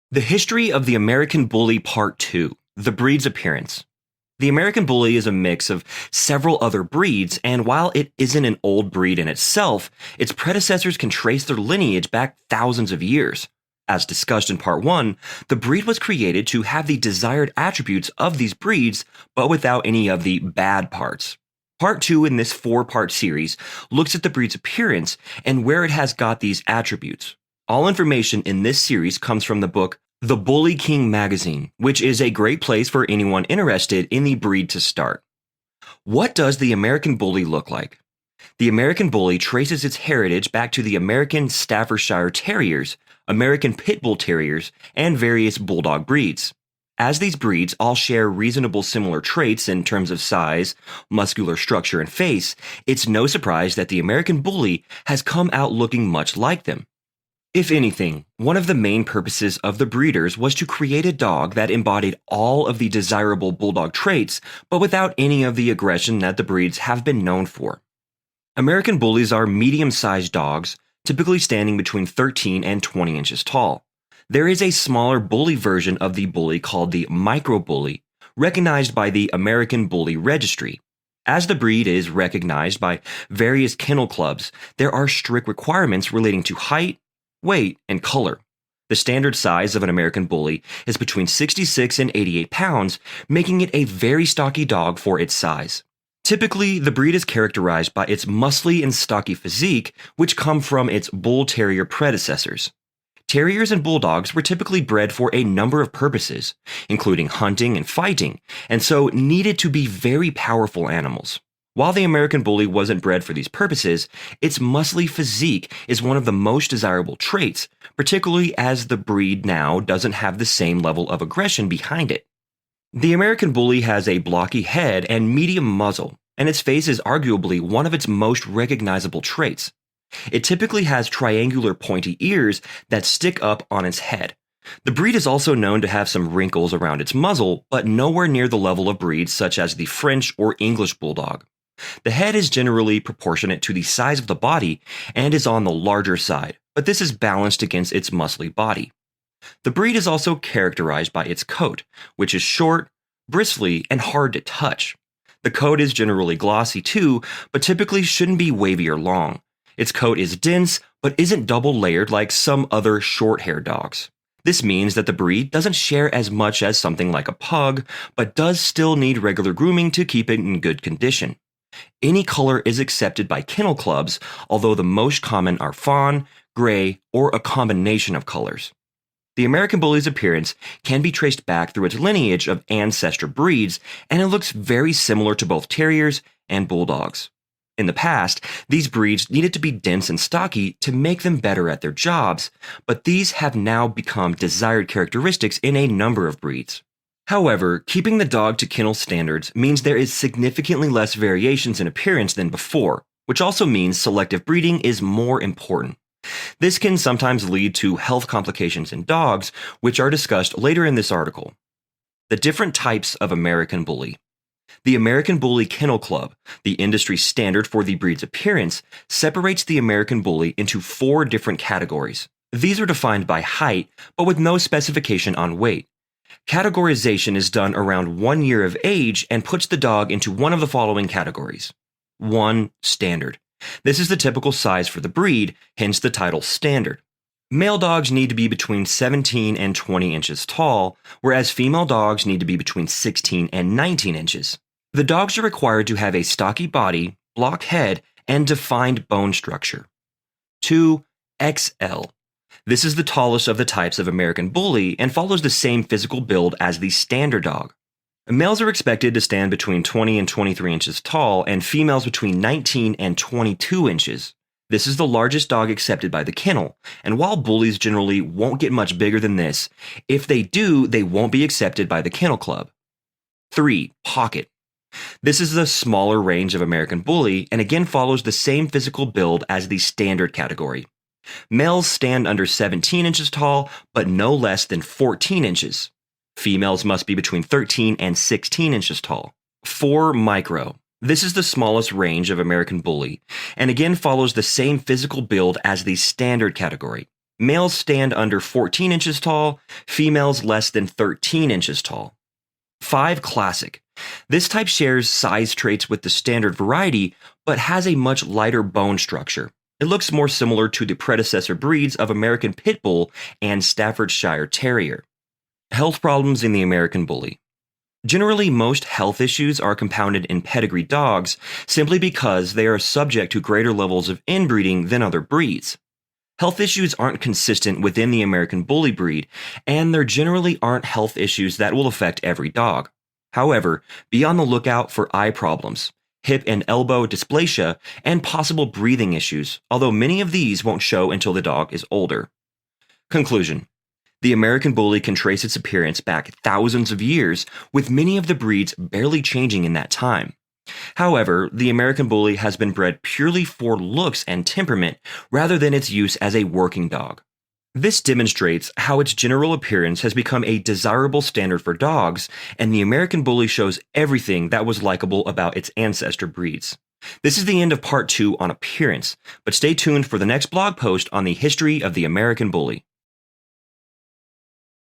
The History of the American Bully Part 2: The Breed's Appearance. The American Bully is a mix of several other breeds, and while it isn't an old breed in itself, its predecessors can trace their lineage back thousands of years. As discussed in Part 1, the breed was created to have the desired attributes of these breeds, but without any of the bad parts. Part 2 in this four-part series looks at the breed's appearance and where it has got these attributes. All information in this series comes from the book The Bully King magazine, which is a great place for anyone interested in the breed to start. What does the American Bully look like? The American Bully traces its heritage back to the American Staffordshire Terriers, American Pit Bull Terriers, and various Bulldog breeds. As these breeds all share reasonable similar traits in terms of size, muscular structure, and face, it's no surprise that the American Bully has come out looking much like them. If anything, one of the main purposes of the breeders was to create a dog that embodied all of the desirable bulldog traits, but without any of the aggression that the breeds have been known for. American Bullies are medium-sized dogs, typically standing between 13 and 20 inches tall. There is a smaller bully version of the bully called the micro bully, recognized by the American Bully Registry. As the breed is recognized by various kennel clubs, there are strict requirements relating to height, weight, and color. The standard size of an American Bully is between 66 and 88 pounds, making it a very stocky dog for its size. Typically, the breed is characterized by its muscly and stocky physique, which come from its bull terrier predecessors. Terriers and bulldogs were typically bred for a number of purposes, including hunting and fighting, and so needed to be very powerful animals. While the American Bully wasn't bred for these purposes, its muscly physique is one of the most desirable traits, particularly as the breed now doesn't have the same level of aggression behind it. The American Bully has a blocky head and medium muzzle, and its face is arguably one of its most recognizable traits. It typically has triangular pointy ears that stick up on its head. The breed is also known to have some wrinkles around its muzzle, but nowhere near the level of breeds such as the French or English Bulldog. The head is generally proportionate to the size of the body and is on the larger side, but this is balanced against its muscly body. The breed is also characterized by its coat, which is short, bristly, and hard to touch. The coat is generally glossy too, but typically shouldn't be wavy or long. Its coat is dense, but isn't double layered like some other short-haired dogs. This means that the breed doesn't share as much as something like a pug, but does still need regular grooming to keep it in good condition. Any color is accepted by kennel clubs, although the most common are fawn, gray, or a combination of colors. The American Bully's appearance can be traced back through its lineage of ancestor breeds, and it looks very similar to both terriers and bulldogs. In the past, these breeds needed to be dense and stocky to make them better at their jobs, but these have now become desired characteristics in a number of breeds. However, keeping the dog to kennel standards means there is significantly less variations in appearance than before, which also means selective breeding is more important. This can sometimes lead to health complications in dogs, which are discussed later in this article. The different types of American Bully. The American Bully Kennel Club, the industry standard for the breed's appearance, separates the American Bully into 4 different categories. These are defined by height, but with no specification on weight. Categorization is done around 1 year of age and puts the dog into one of the following categories. 1. Standard. This is the typical size for the breed, hence the title standard. Male dogs need to be between 17 and 20 inches tall, whereas female dogs need to be between 16 and 19 inches. The dogs are required to have a stocky body, block head, and defined bone structure. 2. XL. This is the tallest of the types of American Bully and follows the same physical build as the standard dog. Males are expected to stand between 20 and 23 inches tall, and females between 19 and 22 inches. This is the largest dog accepted by the kennel, and while bullies generally won't get much bigger than this, if they do, they won't be accepted by the kennel club. 3. Pocket. This is the smaller range of American Bully and again follows the same physical build as the standard category. Males stand under 17 inches tall, but no less than 14 inches. Females must be between 13 and 16 inches tall. 4. Micro. This is the smallest range of American Bully, and again follows the same physical build as the standard category. Males stand under 14 inches tall, females less than 13 inches tall. 5. Classic. This type shares size traits with the standard variety, but has a much lighter bone structure. It looks more similar to the predecessor breeds of American Pit Bull and Staffordshire Terrier. Health problems in the American Bully. Generally, most health issues are compounded in pedigree dogs simply because they are subject to greater levels of inbreeding than other breeds. Health issues aren't consistent within the American Bully breed, and there generally aren't health issues that will affect every dog. However, be on the lookout for eye problems, hip and elbow dysplasia, and possible breathing issues, although many of these won't show until the dog is older. Conclusion. The American Bully can trace its appearance back thousands of years, with many of the breeds barely changing in that time. However, the American Bully has been bred purely for looks and temperament rather than its use as a working dog. This demonstrates how its general appearance has become a desirable standard for dogs, and the American Bully shows everything that was likable about its ancestor breeds. This is the end of part 2 on appearance, but stay tuned for the next blog post on the history of the American Bully.